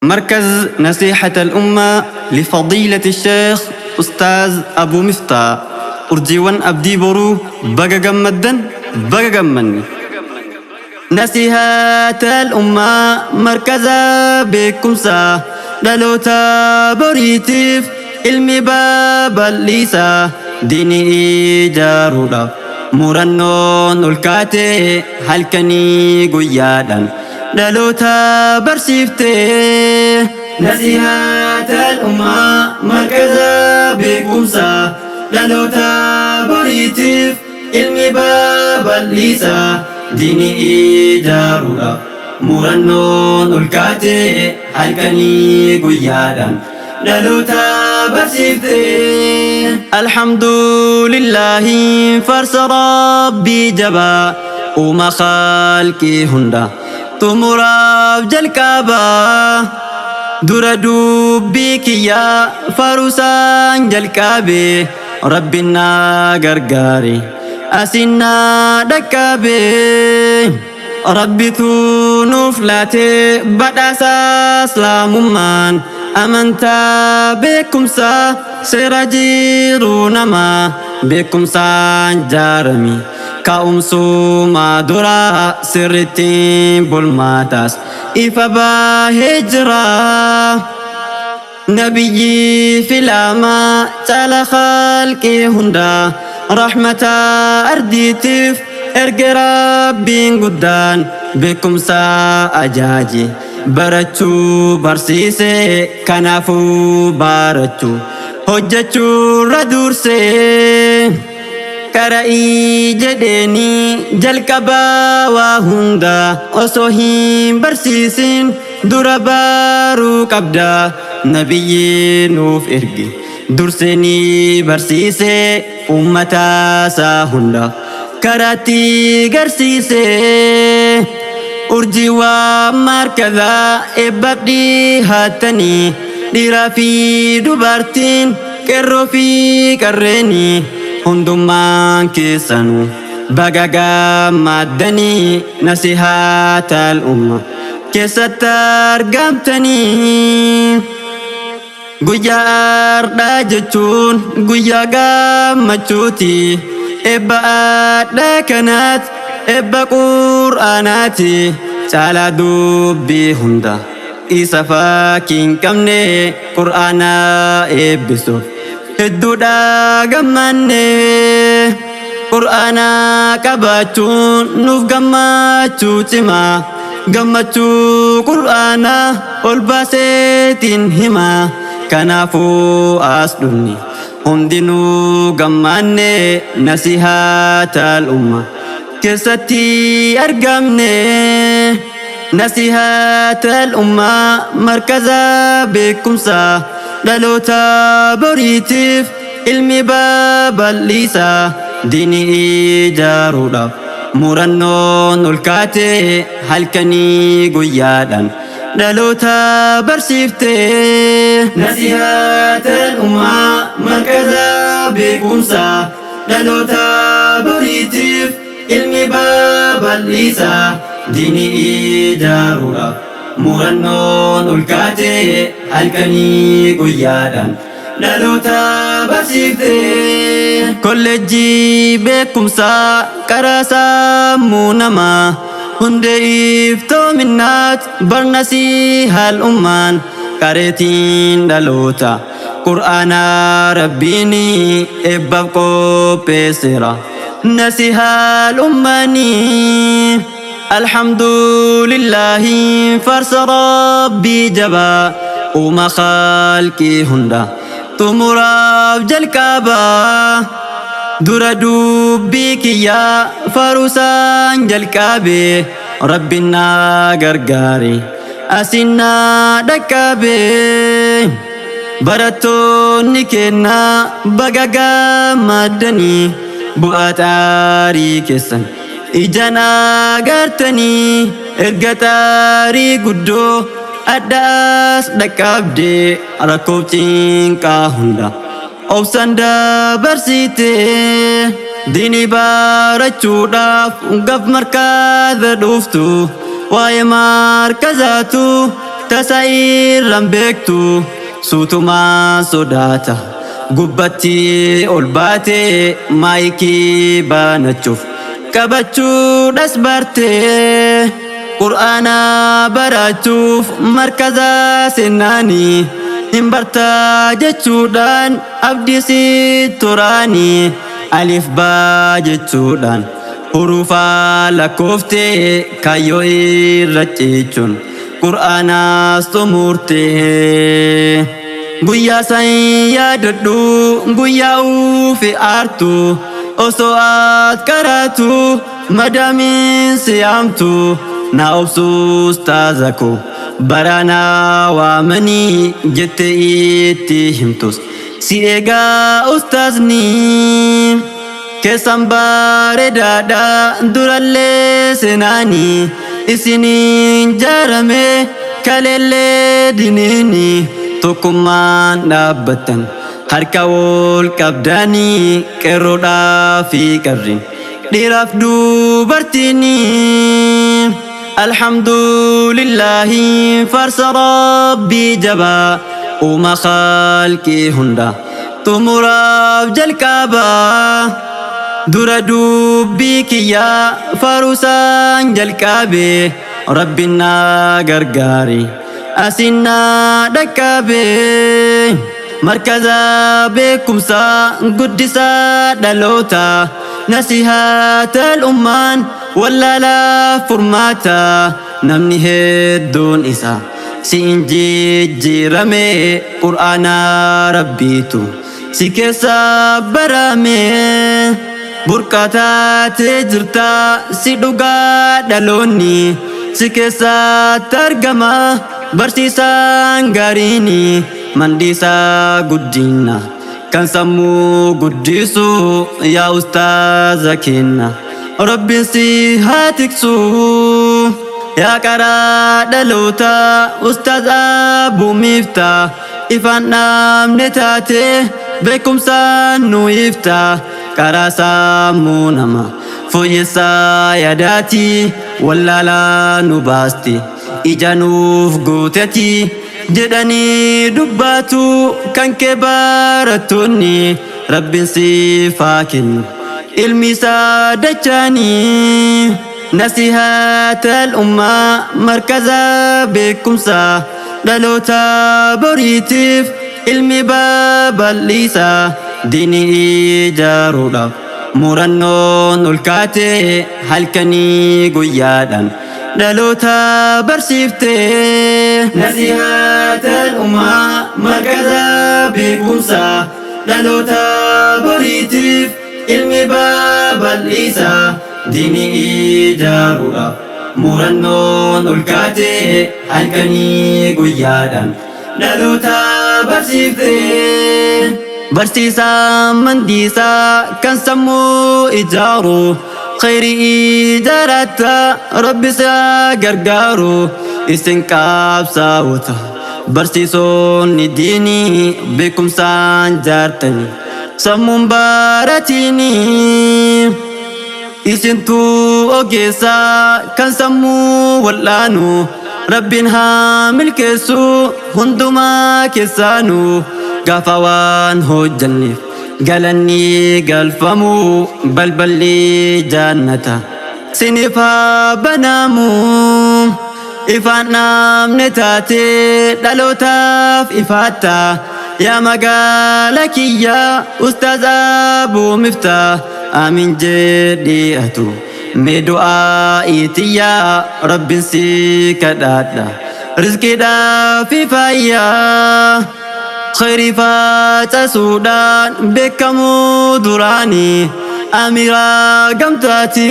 مركز نصيحة الأمة لفضيلة الشيخ أستاذ أبو مفتاح أرجيوان أبدي برو بقى جمدا بقى جمني نصيحة الأمة مركز بكم سا دلوتا بريتيف علمي باب الليسا ديني جارودا مرنون الكاتي هلكني قيادا دلوتا برسيفتي نصيحة الأمة مركزة بكمسة دلوتا بريتيف علمي باب الليسا ديني جارودا مرنون الكاتي هلكني قيادا دلوتا برسيفتي الحمد لله فرس ربي جبا وما خالكي هندا تمراب جلكابا دور دوبيك يا فاروسان جلكابي ربنا غرغاري أسنا دكابي ربي تونوف لاتي بدأسا سلاممان أمنتا بكم سا سراجيرونما بكم سا جارمي كأمسو ما درا سرتين بالماتاس إفبا هجرا نبي في الأما تالا خالكي هندا رحمة أرديتف إرقرا بين قدان بكم سا أجاجي برچو برسيسي كنافو بارچو هجچو ردورسي كرائي جديني جلكبا وهندا وصوهين برسيسين دربارو كبدا نبي نوف إرقي درسيني برسيسي أمتا ساهندا كراتي غرسيسي أرجوا مركزا إبادي هاتني ديرا في دوبارتين كرو في كرني هندمان كيسانو بغاقا مادني نصيحة الأمة كيستار قامتني قيار داجتون قياقا مجوتي إبا داكنات إبا قرآناتي تعالى دوبي هندا إيسا فاكين كمني قرآنا إبسو الدودا قماني قرآنا كباتون نوف قماتو تما قماتو قرآنا والباسيتين هما كنافو أسدني هندنو قماني نصيحة الأمة كستي أرقمني نصيحة الأمة مركزة بكم سا دلوتا بريتيف علمي باب الليسا ديني جارودا مرنون الكاتي هلكني قيادا دلوتا برسيفتي نصيحة الأمة مركزة بكم سا دلوتا بريتيف علمي باب الليسا ديني جارودا مرنون الكاتي هلكني قيادا دلوتا برسيفتي كل جي بكم سا كراسا مونما هندي افتو منات برنسي هالأمان كارتين دلوتا قرآن ربيني إبقو بسرا نسيها الأماني الحمد لله فرس ربي جبا وما خالكي هندا تمراب جلكابا دور دوبيك يا فاروسان جلكابي ربنا غرغاري أسنا دكابي براتوني كنا بغاقا مدني بؤاتاري كسن إجانا غارتني إرغتاري قدو أداس دكابدي ركوبتين كاهندا أوساندا برسيتي ديني بارچوداف غف مركز دوفتو واي مركزاتو tasa'ir rambektu sutuma sodata gubbatti ol baate maayikii baanachuuf qabachuudhas barte qur'aana barachuuf markaza seennaani hin bartaa jechuudhaan abdisi turaani alif baa jechuudhaan hurufa lakkoofte kayyoo irra ciichuun qur'aanas xumurte guyyaa san yaadadhu guyyaa ufi aartu osoo at karaatu madaamin siyaamtu na obsuus taazako barana waamanii jette itti himtus si eegaa ustaazni keessan bareedaadha durallee seenaanii isiniin jaarame kaleellee diniini tokkummaan dhaabbatan harka wol qabdanii qeerroodhaa fi qarriin dhiiraaf dubartiini alhamdulillahi farsa rabbii jabaa uuma khalqii hunda xumuraaf jalqabaa dura dubbii kiyyaa farusaan jalqabe rabbiin na gargaari asin na dhaqqabe markaza beekumsaa guddisaa dhaloota nasihatal ummaan wallaalaa furmaata namni hedduun isaa si injijjiirame qur'aana rabbiitu si keessa barame burqataate jirta si dhugaa dhaloonni si keessatti argama barsiisaan gaariini mandiisaa guddina kan sammuu guddisu yaa ustaaza kenna rabbiin si haa tiksu yaa karaa dhaloota ustaaz Abuu Miftah ifaan dhaamne taate beekumsaan nu ifta karaa sammuu nama fooyyessaa yaadaati wallaalaa nu baasti ija nuuf guuteti jedhanii dubbatu kan kee barattoonni rabbiin siif haa kennu ilmi isaa dachaanii nasihatal ummaa markaza beekumsaa dhaloota boriitiif ilmi babal'isa diinii ijaaruudhaaf murannoon ol kaate halkanii guyyaadhaan dhaloota barsiifte nasihatal ummaa markaza beekumsaa dhaloota boriitiif ilmi babal'isa diinii ijaaruudhaaf murannoon ol kaate halkanii guyyaadhaan dhaloota barsiifte barsiisaan mandiisaa kan sammuu ijaaru khayrii ijaarata rabbi isaa gargaaru isin qabsaa'ota barsiisonni diinii beekumsaan jaartanii sammuun baratini isintu ogeessaa kan sammuu wal'aanu rabbiin haa milkeessu hundumaa keessaanu gaafa waan hojjanneef galanni galfamu balballi jannata siniif haa banamu ifaan dhaamne taate dhalootaaf ifaatta yaa magaala kiyya ustaaz Abuu Miftah amin jedhii atu mee du'aa itiyyaa rabbiin si kadhadha rizqiidhaa fi fayyaa khayrii facaasuudhaan beekamuu duraanii amiraa gamtaati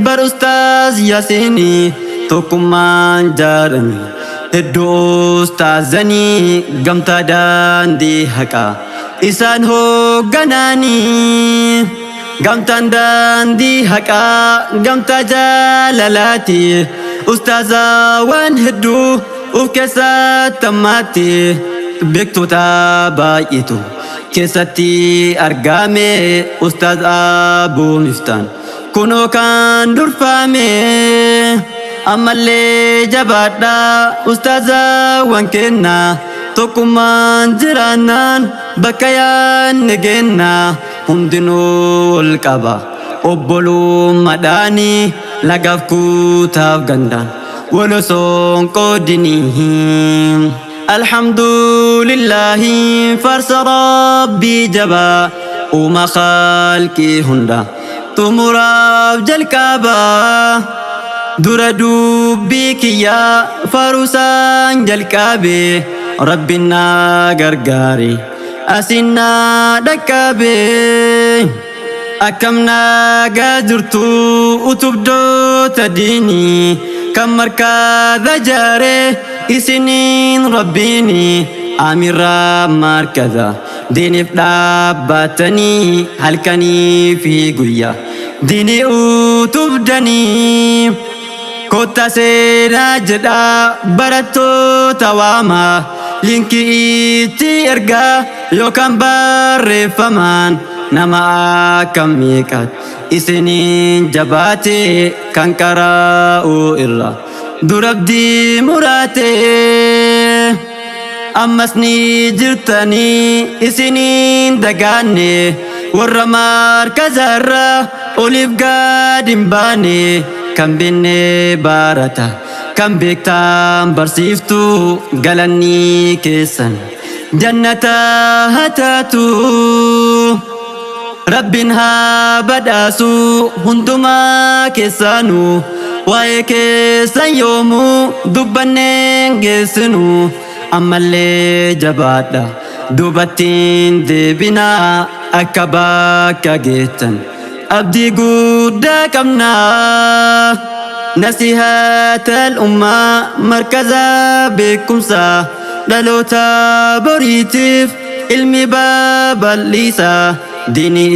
bar ustaaz Yaasiini tokkummaan jaarame hedduu ustaazanii gamtaa daandii haqaa isaan hoogganaanii gamtaan daandii haqaa gamtaa jaalalaati ustaazawwan hedduu uf keessatti hammaatti beektota baay'eetu keessatti argame ustaaz Abuu Miftah kunoo kan durfame ammallee jabaadha ustaazaawwan kenna tokkummaan jiraannaan bakka yaanne geenna hundinuu ol qaba obbolummaadhaanii lagaaf kuutaaf gandaan walosoon qoodinii alhamdulillahi farsa rabbii jabaa uuma khalqii hunda xumuraaf jalqabaa dura dubbii kiyyaa farusaan jalqabe rabbiin na gargaare asiin na dhaqqabe akkam nagaa jirtu utubdoota diinii kan markaza jaare isiniin rabbiini amirraa markaza diiniif dhaabbatanii halkanii fi guyyaa diinii utubdanii kotta seenaa jedha barattoota waama linkii itti ergaa yookaan barreeffamaan nama akkam meeqaat isiniin jabaate kan qara'u irra durabdii muraate ammas ni jirtanii isiniin dagaanne warra markazarra oliif gad hin baane kan beenne barata kan beektaan barsiiftu galanni keessan jannata hataatu rabbiin haa badhaasu hundumaa keessaanu waa'ee keessan yoomuu dubbanneen geessinu ammallee jabaadha dubattiin deebinaa akka bakka geettan abdii guddaa qabna nasihatal ummaa markaza beekumsa dhaloota boriitiif ilmi babal'isa diinii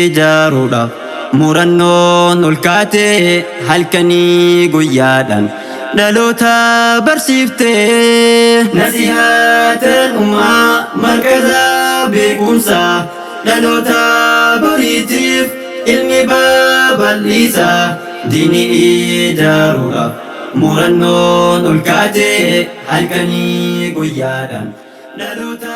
ijaaruudhaaf murannoon ol kaate halkanii guyyaadhaan dhaloota barsiifte nasihatal ummaa markaza beekumsa dhaloota boriitiif ilmi babal'isa diinii ijaaruudhaaf murannoon ol kaate halkanii guyyaadhaan dhaloota